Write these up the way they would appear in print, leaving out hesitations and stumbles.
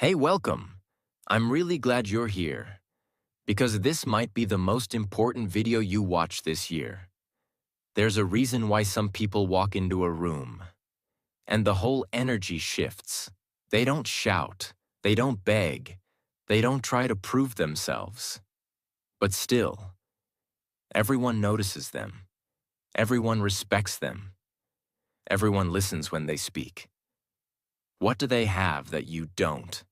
Hey, welcome. I'm really glad you're here because this might be the most important video you watch this year. There's a reason why some people walk into a room and the whole energy shifts. They don't shout, they don't beg, they don't try to prove themselves. But still, everyone notices them, everyone respects them, everyone listens when they speak. What do they have that you don't?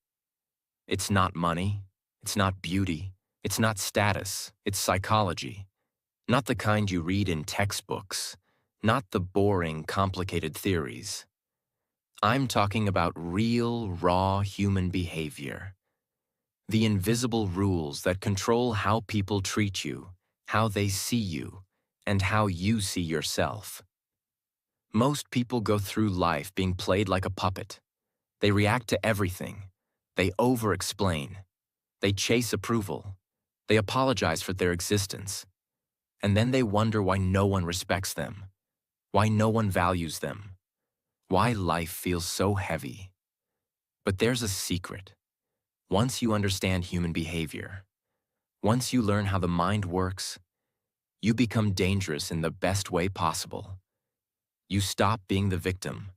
It's not money, it's not beauty, it's not status, it's psychology. Not the kind you read in textbooks, not the boring, complicated theories. I'm talking about real, raw human behavior. The invisible rules that control how people treat you, how they see you, and how you see yourself. Most people go through life being played like a puppet. They react to everything. They over-explain. They chase approval. They apologize for their existence. And then they wonder why no one respects them, why no one values them, why life feels so heavy. But there's a secret. Once you understand human behavior, once you learn how the mind works, you become dangerous in the best way possible. You stop being the victim.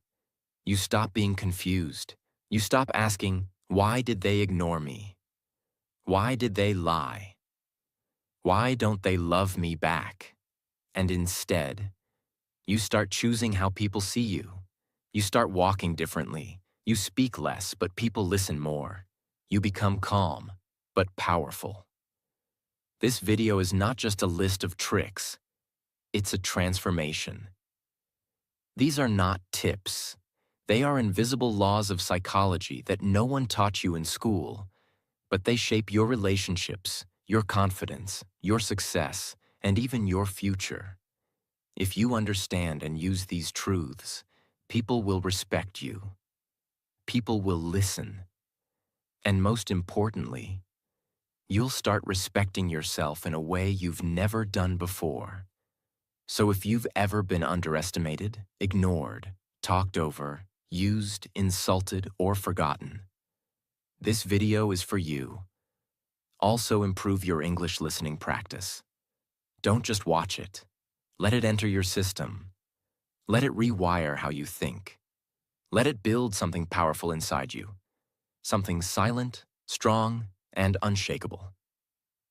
You stop being confused. You stop asking, why did they ignore me? Why did they lie? Why don't they love me back? And instead, you start choosing how people see you. You start walking differently. You speak less, but people listen more. You become calm, but powerful. This video is not just a list of tricks. It's a transformation. These are not tips. They are invisible laws of psychology that no one taught you in school, but they shape your relationships, your confidence, your success, and even your future. If you understand and use these truths, people will respect you. People will listen. And most importantly, you'll start respecting yourself in a way you've never done before. So if you've ever been underestimated, ignored, talked over, used, insulted, or forgotten, this video is for you. Also improve your English listening practice. Don't just watch it. Let it enter your system. Let it rewire how you think. Let it build something powerful inside you. Something silent, strong, and unshakable.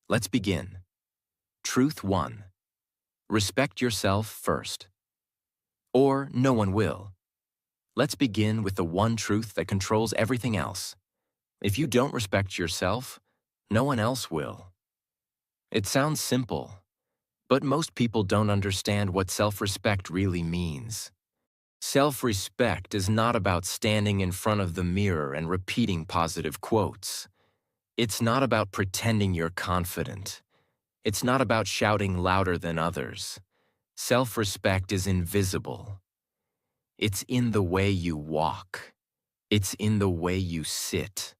Let's begin. Truth 1. Respect yourself first. Or no one will. Let's begin with the one truth that controls everything else. If you don't respect yourself, no one else will. It sounds simple, but most people don't understand what self-respect really means. Self-respect is not about standing in front of the mirror and repeating positive quotes. It's not about pretending you're confident. It's not about shouting louder than others. Self-respect is invisible. It's in the way you walk. It's in the way you sit.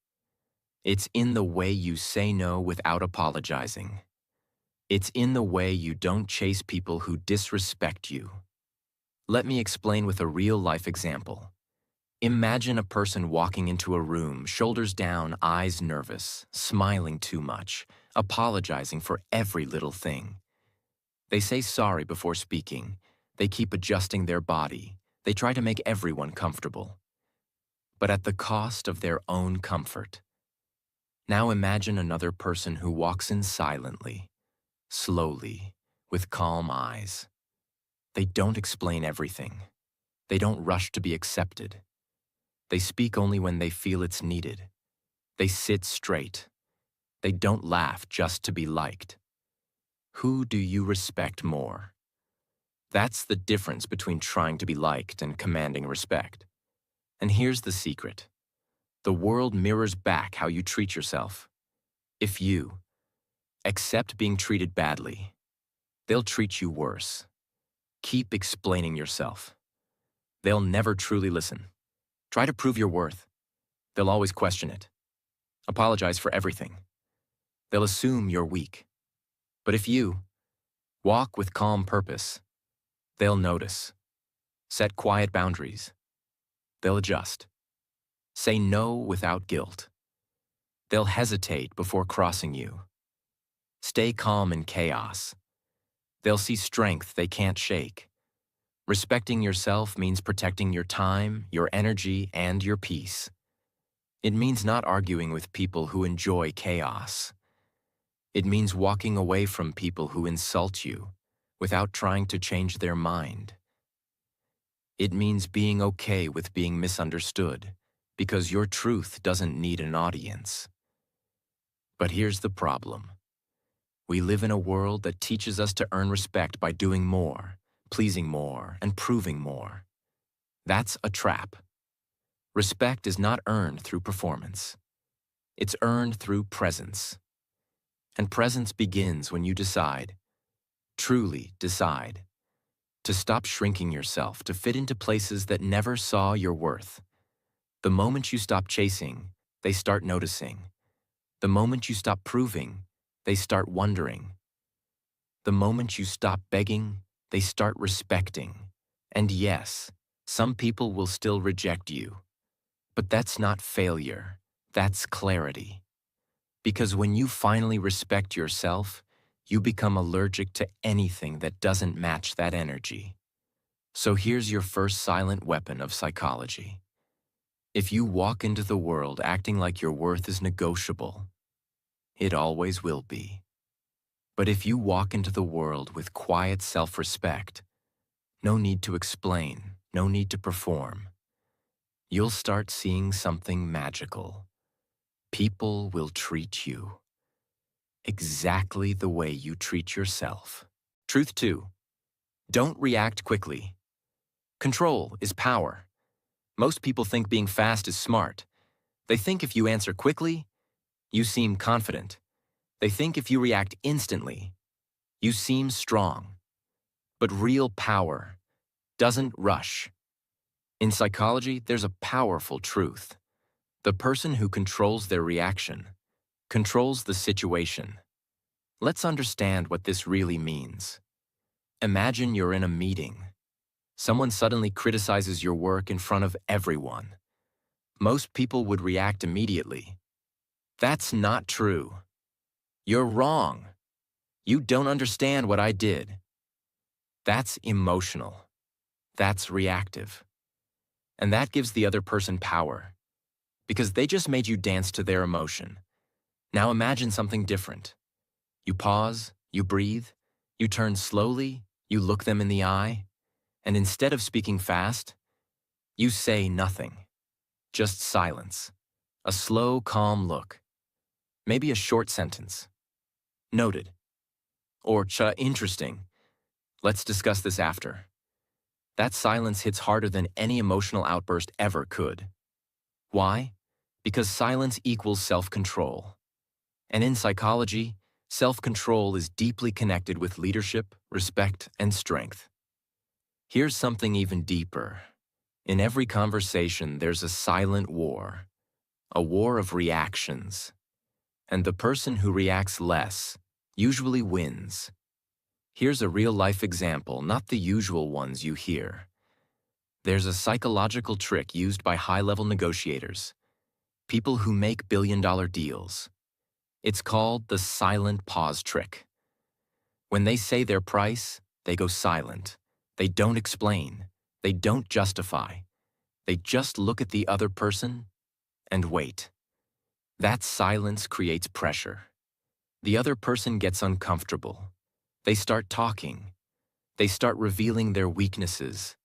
It's in the way you say no without apologizing. It's in the way you don't chase people who disrespect you. Let me explain with a real-life example. Imagine a person walking into a room, shoulders down, eyes nervous, smiling too much, apologizing for every little thing. They say sorry before speaking. They keep adjusting their body. They try to make everyone comfortable, but at the cost of their own comfort. Now imagine another person who walks in silently, slowly, with calm eyes. They don't explain everything. They don't rush to be accepted. They speak only when they feel it's needed. They sit straight. They don't laugh just to be liked. Who do you respect more? That's the difference between trying to be liked and commanding respect. And here's the secret. The world mirrors back how you treat yourself. If you accept being treated badly, they'll treat you worse. Keep explaining yourself. They'll never truly listen. Try to prove your worth. They'll always question it. Apologize for everything. They'll assume you're weak. But if you walk with calm purpose, they'll notice. Set quiet boundaries. They'll adjust. Say no without guilt. They'll hesitate before crossing you. Stay calm in chaos. They'll see strength they can't shake. Respecting yourself means protecting your time, your energy, and your peace. It means not arguing with people who enjoy chaos. It means walking away from people who insult you without trying to change their mind. It means being okay with being misunderstood because your truth doesn't need an audience. But here's the problem. We live in a world that teaches us to earn respect by doing more, pleasing more, and proving more. That's a trap. Respect is not earned through performance. It's earned through presence. And presence begins when you decide, truly decide, to stop shrinking yourself to fit into places that never saw your worth. The moment you stop chasing, they start noticing. The moment you stop proving, they start wondering. The moment you stop begging, they start respecting. And yes, some people will still reject you. But that's not failure, that's clarity. Because when you finally respect yourself, you become allergic to anything that doesn't match that energy. So here's your first silent weapon of psychology. If you walk into the world acting like your worth is negotiable, it always will be. But if you walk into the world with quiet self-respect, no need to explain, no need to perform, you'll start seeing something magical. People will treat you exactly the way you treat yourself. Truth 2. Don't react quickly. Control is power. Most people think being fast is smart. They think if you answer quickly, you seem confident. They think if you react instantly, you seem strong. But real power doesn't rush. In psychology, there's a powerful truth. The person who controls their reaction controls the situation. Let's understand what this really means. Imagine you're in a meeting. Someone suddenly criticizes your work in front of everyone. Most people would react immediately. That's not true. You're wrong. You don't understand what I did. That's emotional. That's reactive. And that gives the other person power, because they just made you dance to their emotion. Now imagine something different. You pause, you breathe, you turn slowly, you look them in the eye, and instead of speaking fast, you say nothing. Just silence. A slow, calm look. Maybe a short sentence. Noted. Or interesting. Let's discuss this after. That silence hits harder than any emotional outburst ever could. Why? Because silence equals self-control. And in psychology, self-control is deeply connected with leadership, respect, and strength. Here's something even deeper. In every conversation, there's a silent war, a war of reactions. And the person who reacts less usually wins. Here's a real-life example, not the usual ones you hear. There's a psychological trick used by high-level negotiators, people who make billion-dollar deals. It's called the silent pause trick. When they say their price, they go silent. They don't explain. They don't justify. They just look at the other person and wait. That silence creates pressure. The other person gets uncomfortable. They start talking. They start revealing their weaknesses.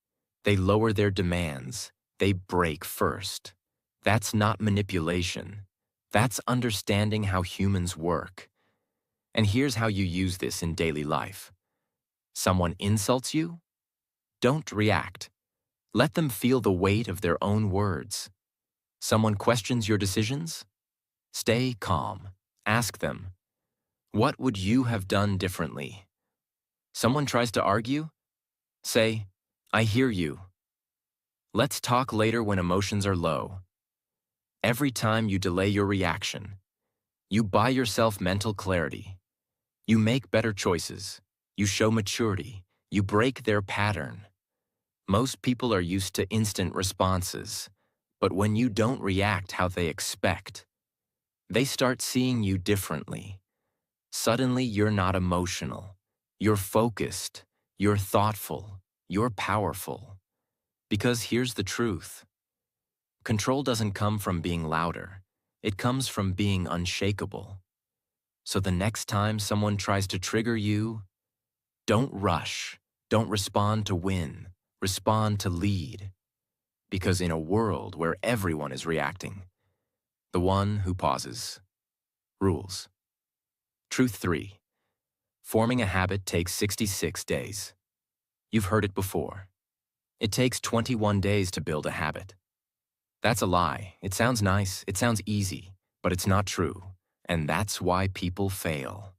They lower their demands. They break first. That's not manipulation. That's understanding how humans work. And here's how you use this in daily life. Someone insults you? Don't react. Let them feel the weight of their own words. Someone questions your decisions? Stay calm. Ask them, what would you have done differently? Someone tries to argue? Say, I hear you. Let's talk later when emotions are low. Every time you delay your reaction, you buy yourself mental clarity. You make better choices. You show maturity. You break their pattern. Most people are used to instant responses, but when you don't react how they expect, They start seeing you differently. Suddenly, you're not emotional. You're focused. You're thoughtful. You're powerful. Because here's the truth. Control doesn't come from being louder. It comes from being unshakable. So the next time someone tries to trigger you, don't rush. Don't respond to win. Respond to lead. Because in a world where everyone is reacting, the one who pauses rules. Truth 3. Forming a habit takes 66 days. You've heard it before. It takes 21 days to build a habit. That's a lie. It sounds nice, it sounds easy, but it's not true. And that's why people fail.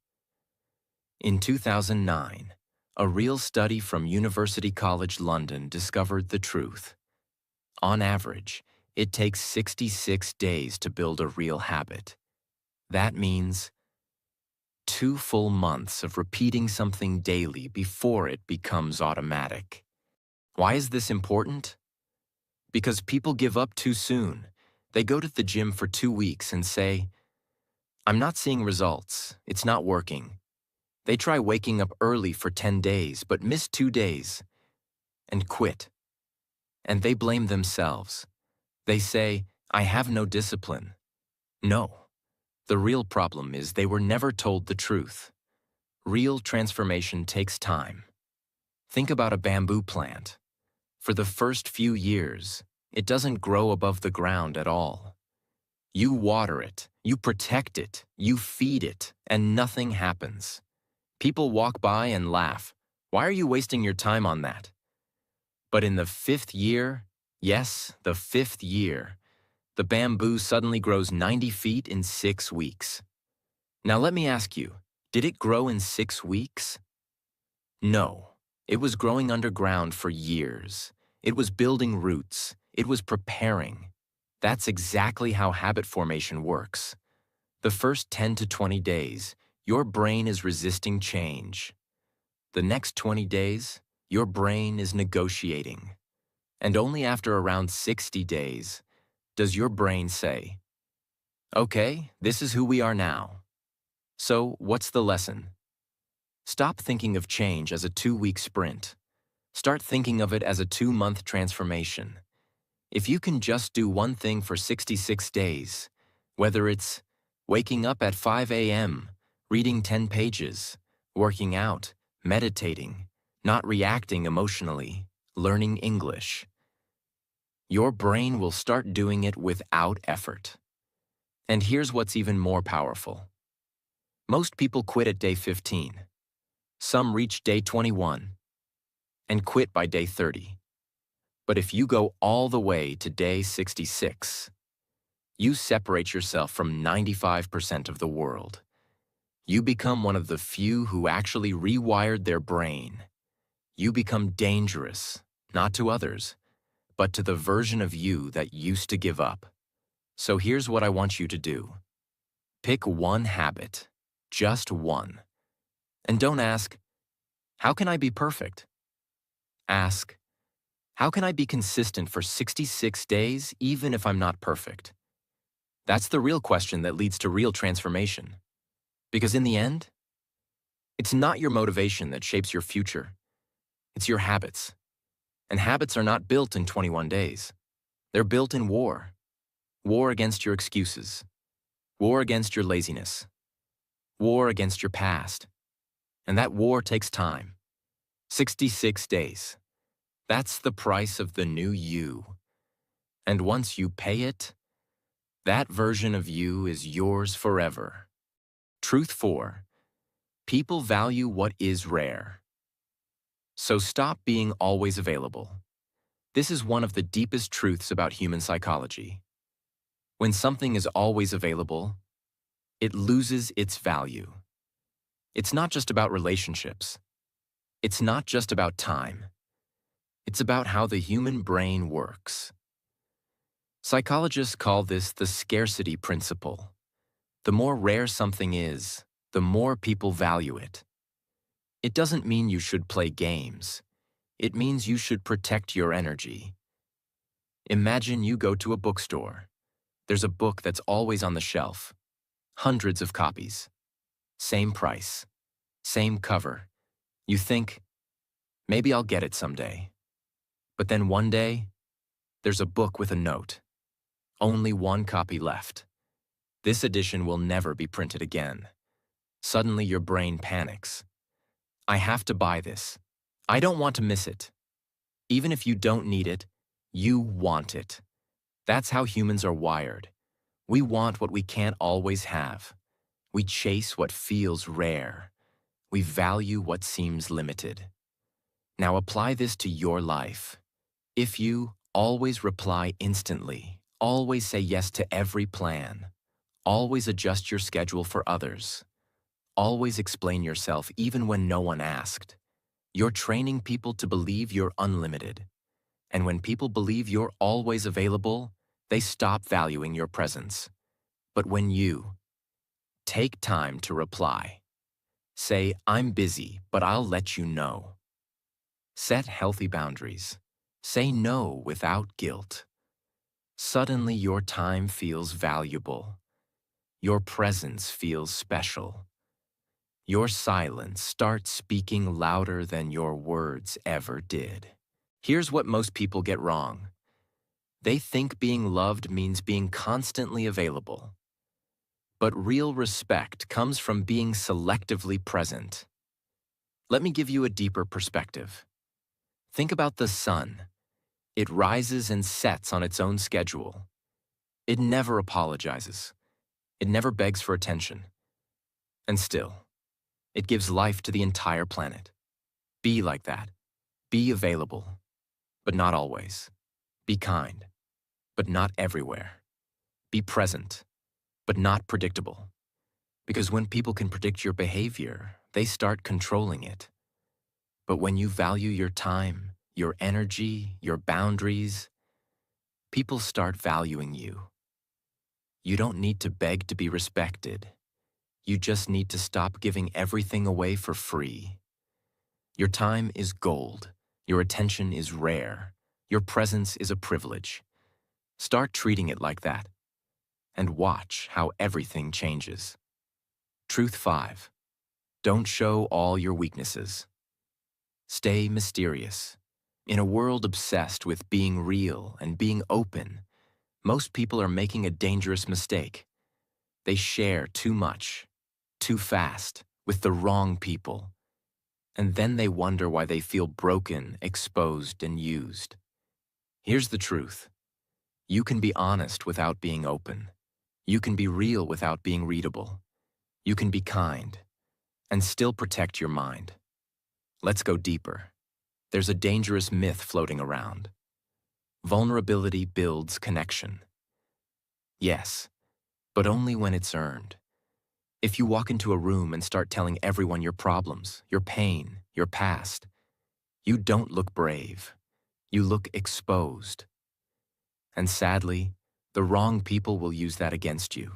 In 2009, a real study from University College London discovered the truth. On average, it takes 66 days to build a real habit. That means 2 full months of repeating something daily before it becomes automatic. Why is this important? Because people give up too soon. They go to the gym for 2 weeks and say, "I'm not seeing results. It's not working." They try waking up early for 10 days but miss 2 days and quit. And they blame themselves. They say, "I have no discipline." No. The real problem is they were never told the truth. Real transformation takes time. Think about a bamboo plant. For the first few years, it doesn't grow above the ground at all. You water it, you protect it, you feed it, and nothing happens. People walk by and laugh. Why are you wasting your time on that? But in the 5th year, yes, the 5th year, the bamboo suddenly grows 90 feet in 6 weeks. Now let me ask you, did it grow in 6 weeks? No. It was growing underground for years. It was building roots. It was preparing. That's exactly how habit formation works. The first 10 to 20 days, your brain is resisting change. The next 20 days, your brain is negotiating. And only after around 60 days does your brain say, "Okay, this is who we are now." So, what's the lesson? Stop thinking of change as a 2-week sprint. Start thinking of it as a 2-month transformation. If you can just do one thing for 66 days, whether it's waking up at 5 a.m., reading 10 pages, working out, meditating, not reacting emotionally, learning English, your brain will start doing it without effort. And here's what's even more powerful. Most people quit at day 15. Some reach day 21 and quit by day 30. But if you go all the way to day 66, you separate yourself from 95% of the world. You become one of the few who actually rewired their brain. You become dangerous, not to others, but to the version of you that used to give up. So here's what I want you to do. Pick one habit, just one. And don't ask, "How can I be perfect?" Ask, "How can I be consistent for 66 days even if I'm not perfect?" That's the real question that leads to real transformation. Because in the end, it's not your motivation that shapes your future. It's your habits. And habits are not built in 21 days. They're built in war. War against your excuses. War against your laziness. War against your past. And that war takes time. 66 days. That's the price of the new you. And once you pay it, that version of you is yours forever. Truth 4. People value what is rare. So stop being always available. This is one of the deepest truths about human psychology. When something is always available, it loses its value. It's not just about relationships. It's not just about time. It's about how the human brain works. Psychologists call this the scarcity principle. The more rare something is, the more people value it. It doesn't mean you should play games. It means you should protect your energy. Imagine you go to a bookstore. There's a book that's always on the shelf. Hundreds of copies. Same price. Same cover. You think, maybe I'll get it someday. But then one day, there's a book with a note. Only one copy left. This edition will never be printed again. Suddenly your brain panics. I have to buy this. I don't want to miss it. Even if you don't need it, you want it. That's how humans are wired. We want what we can't always have. We chase what feels rare. We value what seems limited. Now apply this to your life. If you always reply instantly, always say yes to every plan, always adjust your schedule for others, always explain yourself even when no one asked, you're training people to believe you're unlimited. And when people believe you're always available, they stop valuing your presence. But when you take time to reply, say, I'm busy, but I'll let you know. Set healthy boundaries. Say no without guilt. Suddenly your time feels valuable. Your presence feels special. Your silence starts speaking louder than your words ever did. Here's what most people get wrong. They think being loved means being constantly available. But real respect comes from being selectively present. Let me give you a deeper perspective. Think about the sun. It rises and sets on its own schedule. It never apologizes. It never begs for attention. And still, it gives life to the entire planet. Be like that. Be available, but not always. Be kind, but not everywhere. Be present, but not predictable. Because when people can predict your behavior, they start controlling it. But when you value your time, your energy, your boundaries, people start valuing you. You don't need to beg to be respected. You just need to stop giving everything away for free. Your time is gold. Your attention is rare. Your presence is a privilege. Start treating it like that, and watch how everything changes. Truth 5. Don't show all your weaknesses. Stay mysterious. In a world obsessed with being real and being open, most people are making a dangerous mistake. They share too much, too fast, with the wrong people. And then they wonder why they feel broken, exposed, and used. Here's the truth. You can be honest without being open. You can be real without being readable. You can be kind and still protect your mind. Let's go deeper. There's a dangerous myth floating around. Vulnerability builds connection. Yes, but only when it's earned. If you walk into a room and start telling everyone your problems, your pain, your past, you don't look brave. You look exposed. And sadly, the wrong people will use that against you.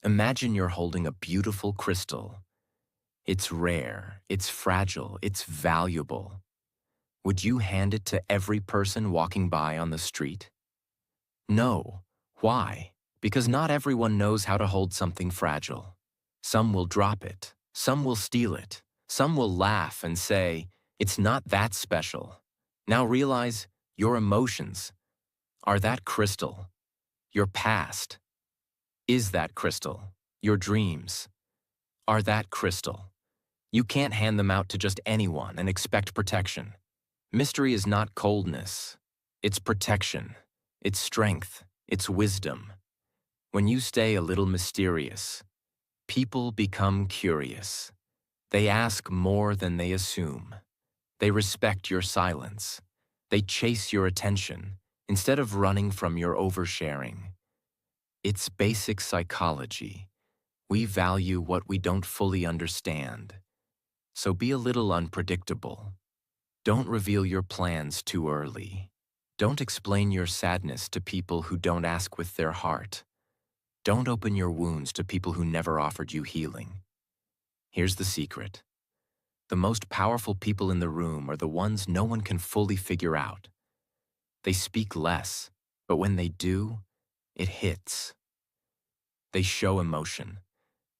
Imagine you're holding a beautiful crystal. It's rare, it's fragile, it's valuable. Would you hand it to every person walking by on the street? No. Why? Because not everyone knows how to hold something fragile. Some will drop it. Some will steal it. Some will laugh and say, it's not that special. Now realize your emotions are that crystal. Your past is that crystal. Your dreams are that crystal. You can't hand them out to just anyone and expect protection. Mystery is not coldness. It's protection. It's strength. It's wisdom. When you stay a little mysterious, people become curious. They ask more than they assume. They respect your silence. They chase your attention instead of running from your oversharing. It's basic psychology. We value what we don't fully understand. So be a little unpredictable. Don't reveal your plans too early. Don't explain your sadness to people who don't ask with their heart. Don't open your wounds to people who never offered you healing. Here's the secret. The most powerful people in the room are the ones no one can fully figure out. They speak less, but when they do, it hits. They show emotion.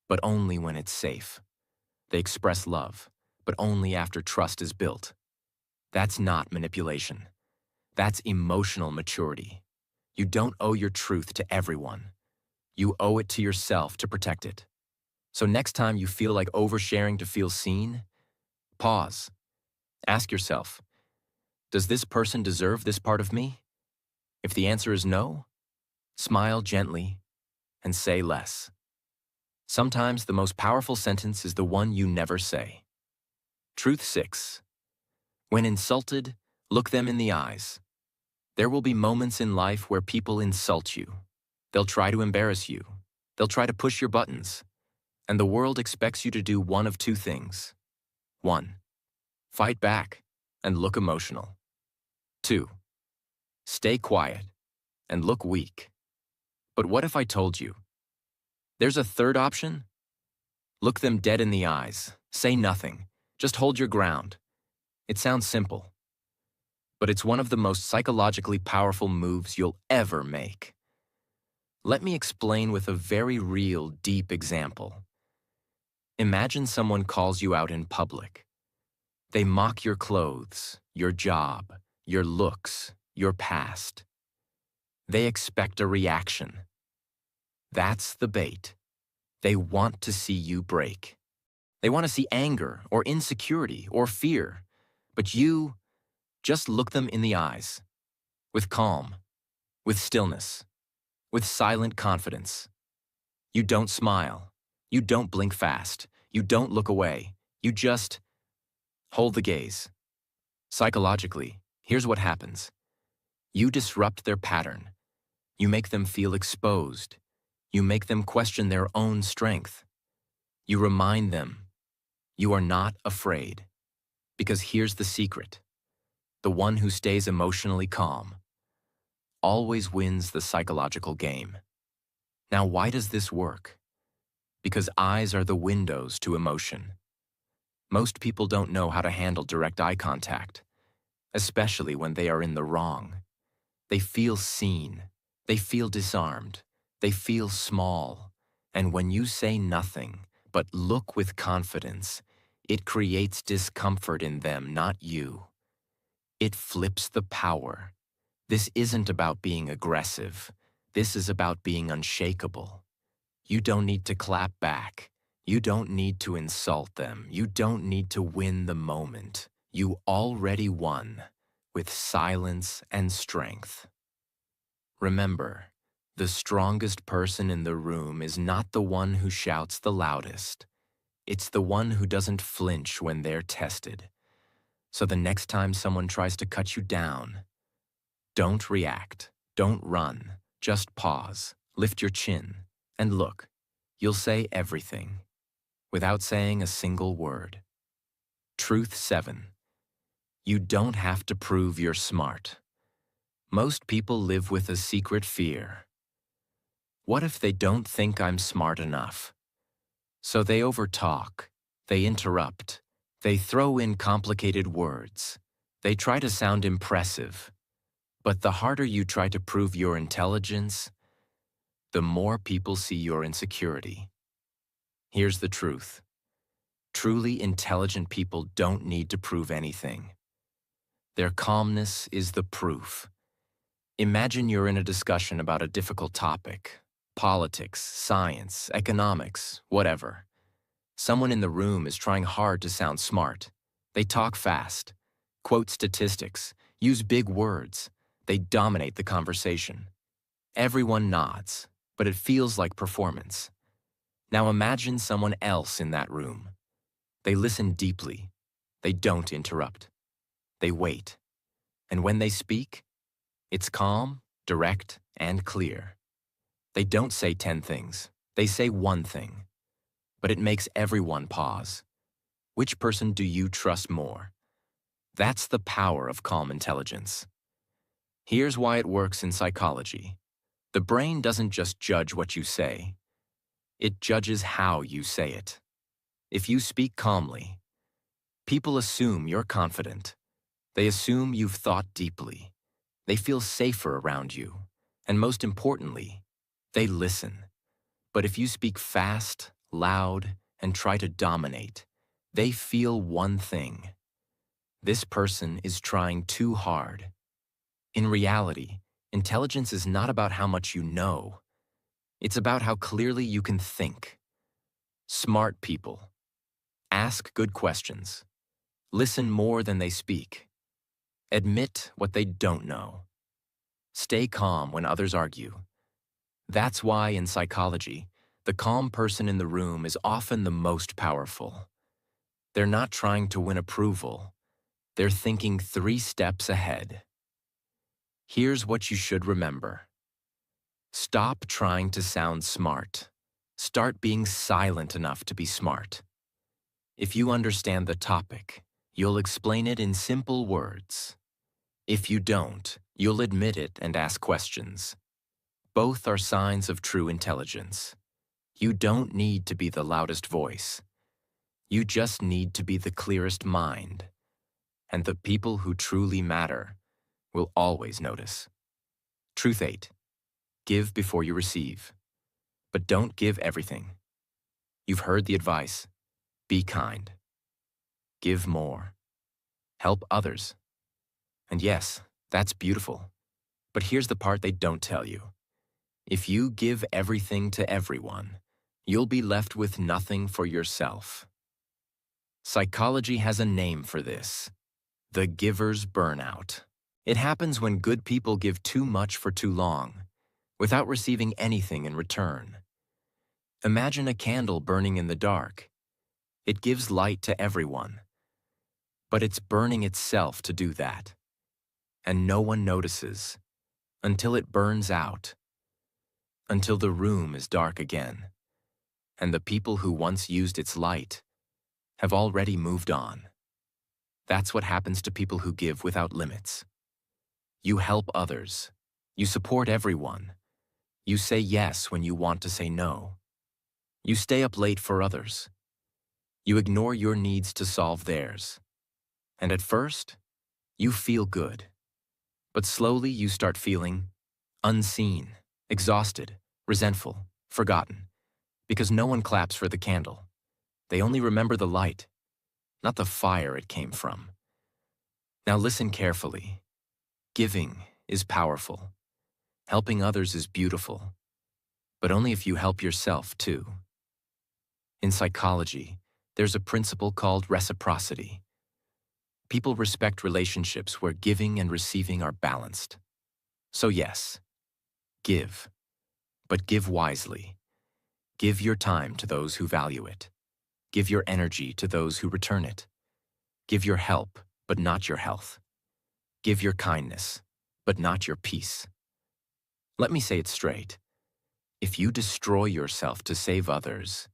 but only when it's safe. They express love, but only after trust is built. That's not manipulation. That's emotional maturity. You don't owe your truth to everyone. You owe it to yourself to protect it. So next time you feel like oversharing to feel seen, pause. Ask yourself, does this person deserve this part of me? If the answer is no, smile gently and say less. Sometimes the most powerful sentence is the one you never say. Truth 6. When insulted, look them in the eyes. There will be moments in life where people insult you. They'll try to embarrass you. They'll try to push your buttons. And the world expects you to do one of two things. 1. Fight back and look emotional. 2. Stay quiet and look weak. But what if I told you? There's a third option? Look them dead in the eyes. Say nothing. Just hold your ground. It sounds simple, but it's one of the most psychologically powerful moves you'll ever make. Let me explain with a very real, deep example. Imagine someone calls you out in public. They mock your clothes, your job, your looks, your past. They expect a reaction. That's the bait. They want to see you break. They want to see anger or insecurity or fear. But you just look them in the eyes, with calm, with stillness, with silent confidence. You don't smile. You don't blink fast. You don't look away. You just hold the gaze. Psychologically, here's what happens. You disrupt their pattern. You make them feel exposed. You make them question their own strength. You remind them you are not afraid. Because here's the secret. The one who stays emotionally calm always wins the psychological game. Now, why does this work? Because eyes are the windows to emotion. Most people don't know how to handle direct eye contact, especially when they are in the wrong. They feel seen. They feel disarmed. They feel small. And when you say nothing, but look with confidence, it creates discomfort in them, not you. It flips the power. This isn't about being aggressive. This is about being unshakable. You don't need to clap back. You don't need to insult them. You don't need to win the moment. You already won with silence and strength. Remember, the strongest person in the room is not the one who shouts the loudest. It's the one who doesn't flinch when they're tested. So the next time someone tries to cut you down, don't react, don't run, just pause, lift your chin, and look. You'll say everything, without saying a single word. Truth 7. You don't have to prove you're smart. Most people live with a secret fear. What if they don't think I'm smart enough? So they overtalk, they interrupt, they throw in complicated words, they try to sound impressive. But the harder you try to prove your intelligence, the more people see your insecurity. Here's the truth. Truly intelligent people don't need to prove anything. Their calmness is the proof. Imagine you're in a discussion about a difficult topic, politics, science, economics, whatever. Someone in the room is trying hard to sound smart. They talk fast, quote statistics, use big words. They dominate the conversation. Everyone nods, but it feels like performance. Now imagine someone else in that room. They listen deeply. They don't interrupt. They wait. And when they speak, it's calm, direct, and clear. They don't say 10 things. They say one thing. But it makes everyone pause. Which person do you trust more? That's the power of calm intelligence. Here's why it works in psychology. The brain doesn't just judge what you say. It judges how you say it. If you speak calmly, people assume you're confident. They assume you've thought deeply. They feel safer around you. And most importantly, they listen. But if you speak fast, loud, and try to dominate, they feel one thing: this person is trying too hard. In reality, intelligence is not about how much you know. It's about how clearly you can think. Smart people ask good questions, listen more than they speak, admit what they don't know, stay calm when others argue. That's why in psychology, the calm person in the room is often the most powerful. They're not trying to win approval. They're thinking 3 steps ahead. Here's what you should remember. Stop trying to sound smart. Start being silent enough to be smart. If you understand the topic, you'll explain it in simple words. If you don't, you'll admit it and ask questions. Both are signs of true intelligence. You don't need to be the loudest voice. You just need to be the clearest mind. And the people who truly matter will always notice. Truth 8. Give before you receive. But don't give everything. You've heard the advice. Be kind. Give more. Help others. And yes, that's beautiful. But here's the part they don't tell you. If you give everything to everyone, you'll be left with nothing for yourself. Psychology has a name for this: the giver's burnout. It happens when good people give too much for too long, without receiving anything in return. Imagine a candle burning in the dark. It gives light to everyone, but it's burning itself to do that. And no one notices until it burns out, until the room is dark again, and the people who once used its light have already moved on. That's what happens to people who give without limits. You help others. You support everyone. You say yes when you want to say no. You stay up late for others. You ignore your needs to solve theirs. And at first, you feel good. But slowly you start feeling unseen, exhausted, resentful, forgotten, because no one claps for the candle. They only remember the light, not the fire it came from. Now listen carefully. Giving is powerful. Helping others is beautiful, but only if you help yourself too. In psychology, there's a principle called reciprocity. People respect relationships where giving and receiving are balanced. So yes, give, but give wisely. Give your time to those who value it. Give your energy to those who return it. Give your help, but not your health. Give your kindness, but not your peace. Let me say it straight. If you destroy yourself to save others,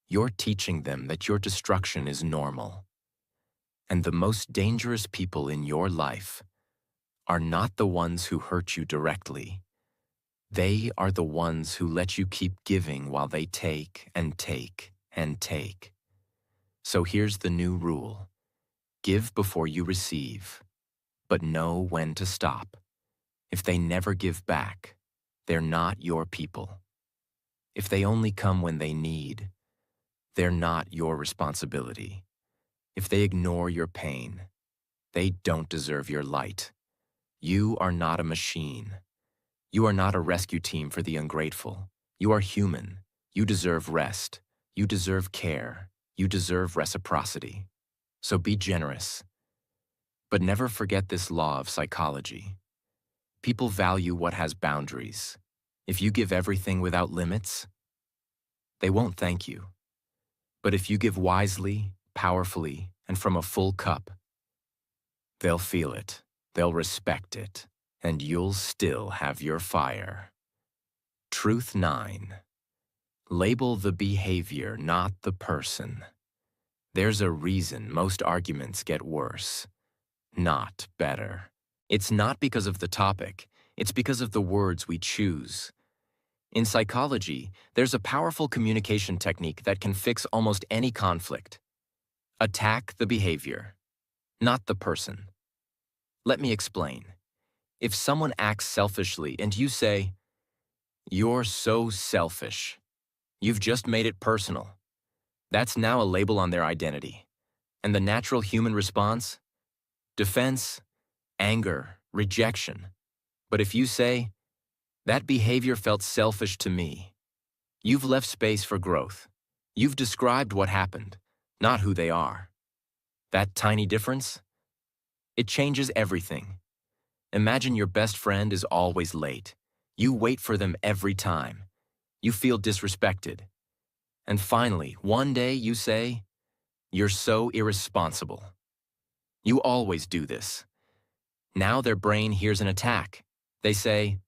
you're teaching them that your destruction is normal. And the most dangerous people in your life are not the ones who hurt you directly. They are the ones who let you keep giving while they take and take and take. So here's the new rule. Give before you receive, but know when to stop. If they never give back, they're not your people. If they only come when they need, they're not your responsibility. If they ignore your pain, they don't deserve your light. You are not a machine. You are not a rescue team for the ungrateful. You are human. You deserve rest. You deserve care. You deserve reciprocity. So be generous. But never forget this law of psychology. People value what has boundaries. If you give everything without limits, they won't thank you. But if you give wisely, powerfully, and from a full cup, they'll feel it, they'll respect it, and you'll still have your fire. Truth 9. Label the behavior, not the person. There's a reason most arguments get worse, not better. It's not because of the topic, it's because of the words we choose. In psychology, there's a powerful communication technique that can fix almost any conflict. Attack the behavior, not the person. Let me explain. If someone acts selfishly and you say, "You're so selfish," you've just made it personal. That's now a label on their identity. And the natural human response? Defense, anger, rejection. But if you say, that behavior felt selfish to me, you've left space for growth. You've described what happened, not who they are. That tiny difference? It changes everything. Imagine your best friend is always late. You wait for them every time. You feel disrespected. And finally, one day you say, "You're so irresponsible. You always do this." Now their brain hears an attack. They say,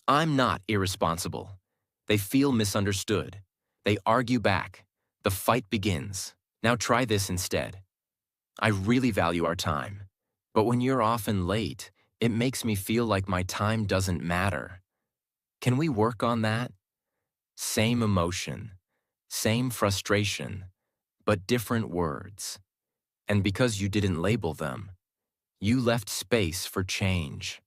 "I'm not irresponsible." They feel misunderstood. They argue back. The fight begins. Now try this instead. "I really value our time, but when you're often late, it makes me feel like my time doesn't matter. Can we work on that?" Same emotion, same frustration, but different words. And because you didn't label them, you left space for change.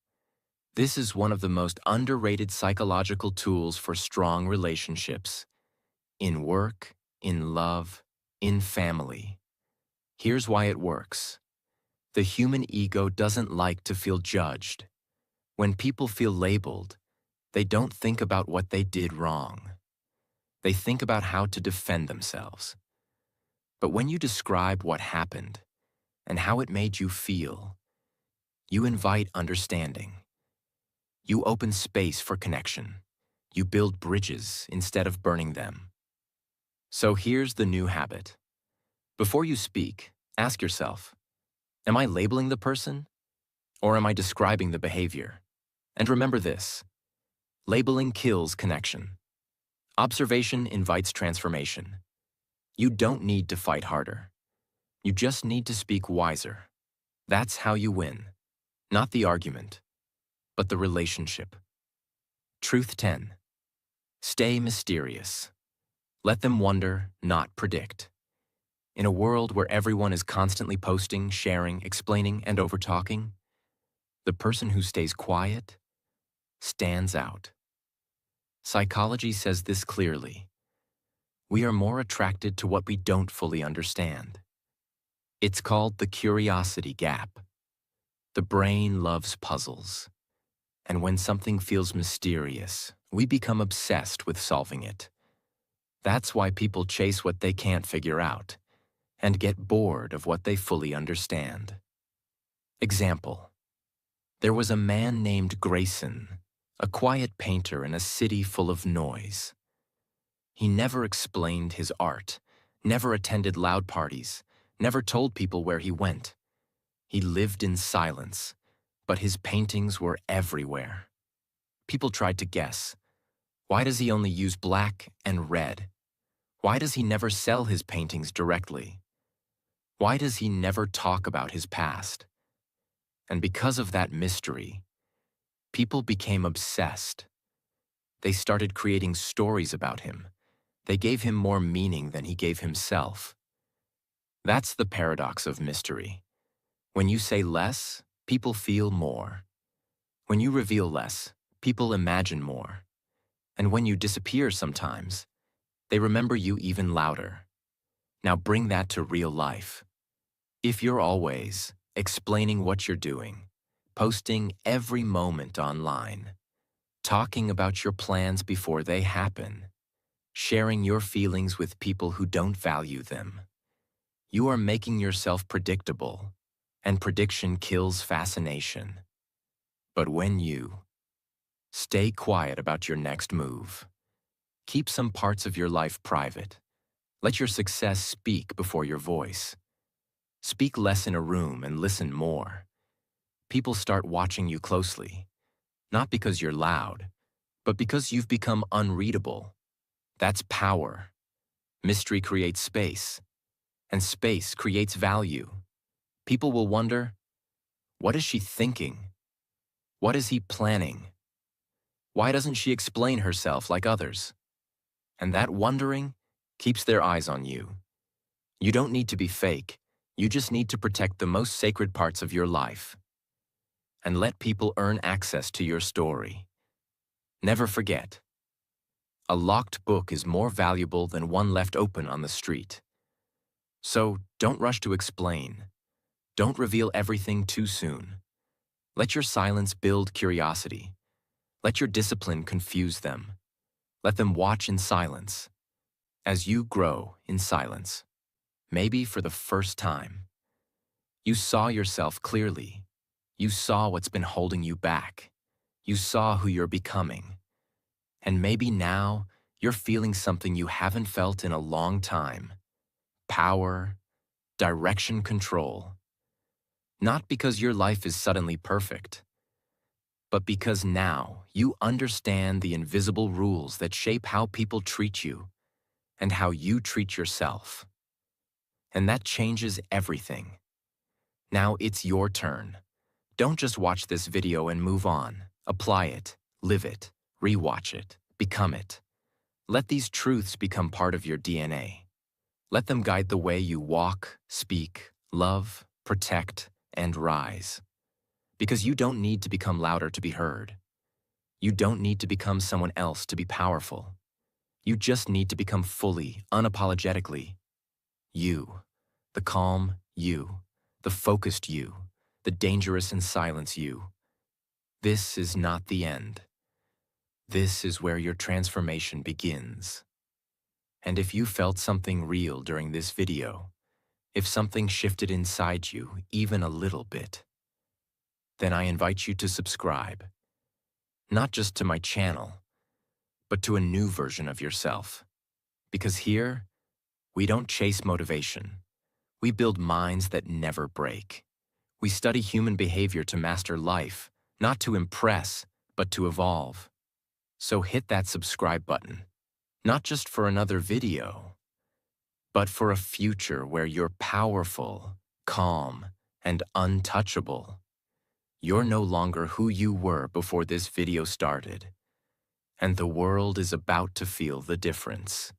This is one of the most underrated psychological tools for strong relationships. In work, in love, in family. Here's why it works. The human ego doesn't like to feel judged. When people feel labeled, they don't think about what they did wrong. They think about how to defend themselves. But when you describe what happened and how it made you feel, you invite understanding. You open space for connection. You build bridges instead of burning them. So here's the new habit. Before you speak, ask yourself, am I labeling the person? Or am I describing the behavior? And remember this, labeling kills connection. Observation invites transformation. You don't need to fight harder. You just need to speak wiser. That's how you win. Not the argument, but the relationship. Truth 10. Stay mysterious. Let them wonder, not predict. In a world where everyone is constantly posting, sharing, explaining, and overtalking, the person who stays quiet stands out. Psychology says this clearly. We are more attracted to what we don't fully understand. It's called the curiosity gap. The brain loves puzzles. And when something feels mysterious, we become obsessed with solving it. That's why people chase what they can't figure out and get bored of what they fully understand. Example. There was a man named Grayson, a quiet painter in a city full of noise. He never explained his art, never attended loud parties, never told people where he went. He lived in silence, but his paintings were everywhere. People tried to guess. Why does he only use black and red? Why does he never sell his paintings directly? Why does he never talk about his past? And because of that mystery, people became obsessed. They started creating stories about him. They gave him more meaning than he gave himself. That's the paradox of mystery. When you say less, people feel more. When you reveal less, people imagine more. And when you disappear sometimes, they remember you even louder. Now bring that to real life. If you're always explaining what you're doing, posting every moment online, talking about your plans before they happen, sharing your feelings with people who don't value them, you are making yourself predictable, and prediction kills fascination. But when you stay quiet about your next move, keep some parts of your life private, let your success speak before your voice. Speak less in a room and listen more. People start watching you closely, not because you're loud, but because you've become unreadable. That's power. Mystery creates space, and space creates value. People will wonder, what is she thinking? What is he planning? Why doesn't she explain herself like others? And that wondering keeps their eyes on you. You don't need to be fake. You just need to protect the most sacred parts of your life. And let people earn access to your story. Never forget, a locked book is more valuable than one left open on the street. So don't rush to explain. Don't reveal everything too soon. Let your silence build curiosity. Let your discipline confuse them. Let them watch in silence as you grow in silence. Maybe for the first time, you saw yourself clearly. You saw what's been holding you back. You saw who you're becoming. And maybe now you're feeling something you haven't felt in a long time. Power, direction, control. Not because your life is suddenly perfect, but because now you understand the invisible rules that shape how people treat you and how you treat yourself. And that changes everything. Now it's your turn. Don't just watch this video and move on. Apply it, live it, rewatch it, become it. Let these truths become part of your DNA. Let them guide the way you walk, speak, love, protect, and rise. Because you don't need to become louder to be heard. You don't need to become someone else to be powerful. You just need to become fully, unapologetically you. The calm you, the focused you, the dangerous and silence you. This is not the end. This is where your transformation begins. And if you felt something real during this video, if something shifted inside you even a little bit, then I invite you to subscribe, not just to my channel, but to a new version of yourself. Because here, we don't chase motivation. We build minds that never break. We study human behavior to master life, not to impress, but to evolve. So hit that subscribe button, not just for another video, but for a future where you're powerful, calm, and untouchable. You're no longer who you were before this video started, and the world is about to feel the difference.